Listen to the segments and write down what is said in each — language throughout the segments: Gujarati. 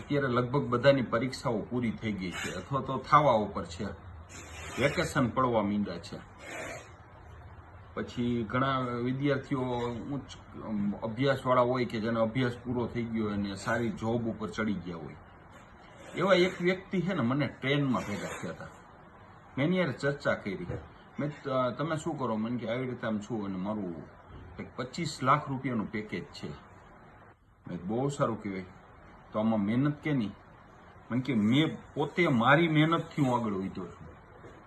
અત્યારે લગભગ બધાની પરીક્ષાઓ પૂરી થઈ ગઈ છે અથવા તો થવા ઉપર છે, વેકેશન પડવા માંડ્યા છે. પછી ઘણા વિદ્યાર્થીઓ ઉચ્ચ અભ્યાસવાળા હોય કે જેનો અભ્યાસ પૂરો થઈ ગયો અને સારી જોબ ઉપર ચડી ગયા હોય. એવા એક વ્યક્તિ છે ને મને ટ્રેનમાં ભેગા થયા હતા. મેં એની યાર ચર્ચા કરી. મેં તમે શું કરો? મને કે આવી રીતે આમ છું અને મારું 25 લાખ રૂપિયાનું પેકેજ છે. મેં બહુ સારું કહેવાય. તો આમાં મહેનત કે નહીં? મને કે મેં પોતે મારી મહેનતથી હું આગળ વધ્યો છું.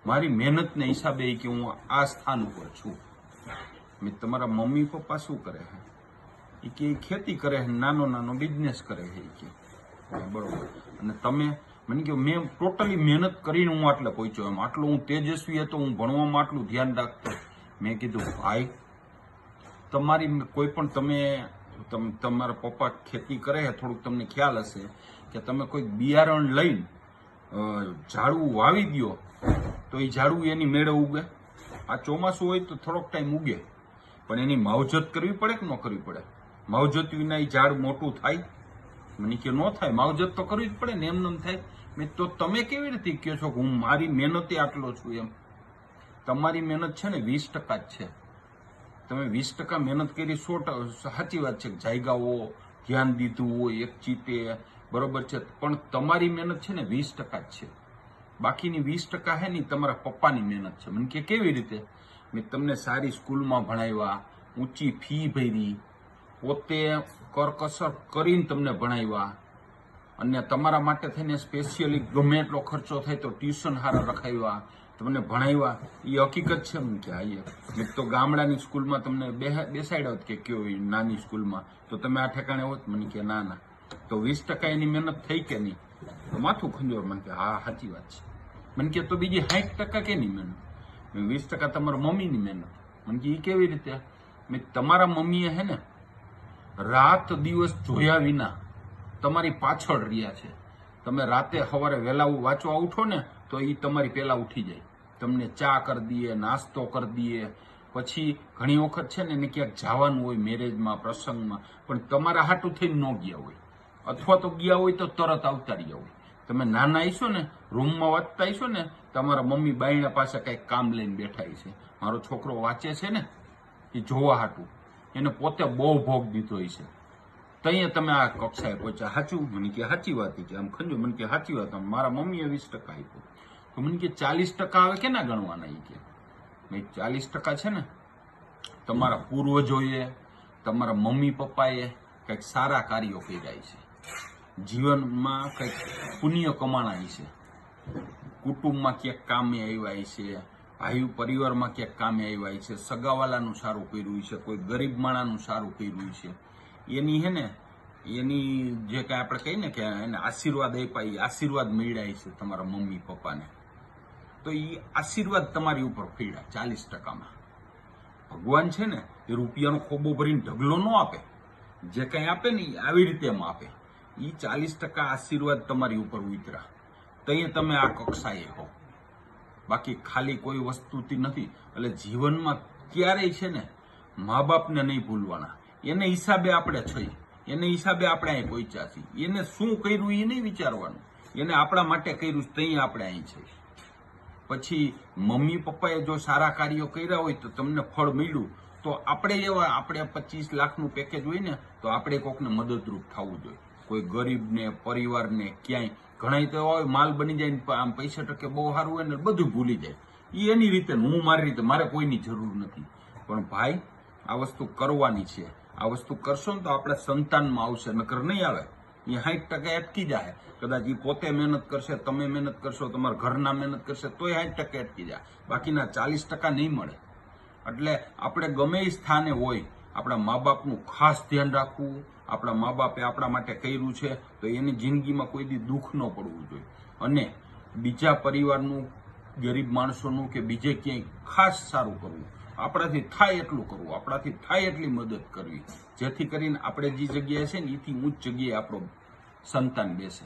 મારી મહેનતને હિસાબે કે હું આ સ્થાન ઉપર છું. મેં તમારા મમ્મી પપ્પા શું કરે છે? એ કે ખેતી કરે છે, નાનો નાનો બિઝનેસ કરે છે. એ કે બરોબર. અને તમે? મને કે મેં ટોટલી મહેનત કરીને હું આટલે પહોંચ્યો. એમ આટલો હું તેજસ્વી હતો, હું ભણવામાં આટલું ધ્યાન રાખતો. મેં કીધું ભાઈ, તમારી કોઈ પણ તમારા પપ્પા ખેતી કરે છે, થોડુંક તમને ખ્યાલ હશે કે તમે કોઈ બિયારણ લઈને ઝાડવું વાવી દો તો એ ઝાડવું એની મેળે ઉગે. આ ચોમાસું હોય તો થોડોક ટાઈમ ઉગે, પણ એની માવજત કરવી પડે કે ન કરવી પડે? માવજત વિના એ ઝાડ મોટું થાય? મને કે ન થાય. માવજત તો કરવી જ પડે ને, એમ થાય. મેં તો તમે કેવી રીતે કહો છો કે હું મારી મહેનતે આટલો છું? એમ તમારી મહેનત છે ને 20% જ છે. તમે 20% મહેનત કરી, સાચી વાત છે, જાયગાઓ ધ્યાન દીધું હોય એક ચીતે, બરોબર છે, પણ તમારી મહેનત છે ને 20% જ છે. બાકીની 20% છે ને તમારા પપ્પાની મહેનત છે. મને કે કેવી રીતે? મેં તમને સારી સ્કૂલમાં ભણાવ્યા, ઊંચી ફી ભરી, પોતે કરકસર કરીને તમને ભણાવ્યા, અને તમારા માટે થઈને સ્પેશિયલી ગમે એટલો ખર્ચો થાય તો ટ્યુશન હારા રખાવ્યા, તમને ભણાવ્યા. એ હકીકત છે. મને કે હા. મેં તો ગામડાની સ્કૂલમાં તમને બેસાડ્યા હોત કે કયો નાની સ્કૂલમાં, તો તમે આ ઠેકાણે હોત? મને કે ના ના. તો 20% એની મહેનત થઈ કે નહીં? માથું ખંજોર. મને કે હા સાચી વાત છે. મને કે તો બીજી 60% કેની મહેનત? 20% તમારા મમ્મીની મહેનત. મને કે એ કેવી રીતે? મેં તમારા મમ્મીએ હે ને રાત દિવસ જોયા વિના તમારી પાછળ રહ્યા છે. તમે રાતે સવારે વહેલા વાંચવા ઉઠો ને તો એ તમારી પહેલા ઉઠી જાય, તમને ચા કરી દઈએ, નાસ્તો કરી દઈએ. પછી ઘણી વખત છે ને એને ક્યાંક જવાનું હોય, મેરેજમાં, પ્રસંગમાં, પણ તમારા હાટું થઈને ન ગયા હોય, અથવા તો ગયા હોય તો તરત આવતા રહ્યા હોય. તમે નાના આવીશો ને, રૂમમાં વાંચતા આવીશો ને, તમારા મમ્મી બાયણા પાસે કંઈક કામ લઈને બેઠા છે. મારો છોકરો વાંચે છે ને, એ જોવા હાટું એને પોતે બહુ ભોગ દીધો છે. તઅહીંયા તમે આ કક્ષાએ પહોંચ્યા. સાચું? મને કે સાચી વાત છે. આમ ખંજો. મને કે સાચી વાત. મારા મમ્મીએ 20% આપ્યું. તો મને કે 40% હવે કેના ગણવાના? એ કે મેં 40% છે ને તમારા પૂર્વજોએ, તમારા મમ્મી પપ્પાએ કંઈક સારા કાર્યો કર્યા છે, જીવનમાં કંઈક પુણ્ય કમાણા છે, કુટુંબમાં ક્યાંક કામે આવ્યા છે, ભાઈ પરિવારમાં ક્યાંક કામે આવ્યા છે, સગાવાલાનું સારું કર્યું છે, કોઈ ગરીબ માણાનું સારું કર્યું છે. એની હે ને એની જે કાંઈ આપણે કહીએ ને કે એને આશીર્વાદ આપ્યા, એ આશીર્વાદ મળ્યા છે તમારા મમ્મી પપ્પાને. તો એ આશીર્વાદ તમારી ઉપર ફેડ્યા 40%માં. ભગવાન છે ને એ રૂપિયાનો ખોબો ભરીને ઢગલો ન આપે. જે કંઈ આપે ને એ આવી રીતે એમ આપે. એ 40% આશીર્વાદ તમારી ઉપર ઉતરા. તઈએ તમે આ કક્ષાએ હો. બાકી ખાલી કોઈ વસ્તુથી નથી. એટલે જીવનમાં ક્યારેય છે ને મા બાપને નહીં ભૂલવાના. એને હિસાબે આપણે છીએ, એને હિસાબે આપણે અહીં પહોંચ્યા છીએ. એને શું કર્યું એ નહીં વિચારવાનું. એને આપણા માટે કર્યું ત્યાં આપણે અહીં છીએ. પછી મમ્મી પપ્પાએ જો સારા કાર્યો કર્યા હોય તો તમને ફળ મળ્યું, તો આપણે આપણે 25 લાખનું પેકેજ હોય ને તો આપણે કોકને મદદરૂપ થવું જોઈએ. કોઈ ગરીબને, પરિવારને, ક્યાંય ઘણા તો હોય માલ બની જાય ને આમ 65% બહુ સારું હોય ને બધું ભૂલી જાય. એ એની રીતે, હું મારી રીતે, મારે કોઈની જરૂર નથી. પણ ભાઈ આ વસ્તુ કરવાની છે. આ વસ્તુ કરશો ને તો આપણે સંતાનમાં આવશે, નકર નહીં આવે. એ 60% અટકી જાય. કદાચ એ પોતે મહેનત કરશે, તમે મહેનત કરશો, તમારા ઘરના મહેનત કરશે તોય 60% અટકી જાય. બાકીના 40% નહીં મળે. એટલે આપણે ગમે એ સ્થાને હોય, આપણા મા બાપનું ખાસ ધ્યાન રાખવું. આપણા મા બાપે આપણા માટે કર્યું છે તો એની જિંદગીમાં કોઈ દી દુઃખ ન પડવું જોઈએ. અને બીજા પરિવારનું, ગરીબ માણસોનું કે બીજે ક્યાંય ખાસ સારું કરવું. આપણાથી થાય એટલું કરવું, આપણાથી થાય એટલી મદદ કરવી, જેથી કરીને આપણે જે જગ્યાએ છે ને એથી ઉચ્ચ જગ્યાએ આપણો સંતાન બેસે.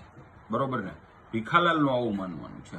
બરોબર ને? ભીખાલાલનું આવું માનવાનું છે.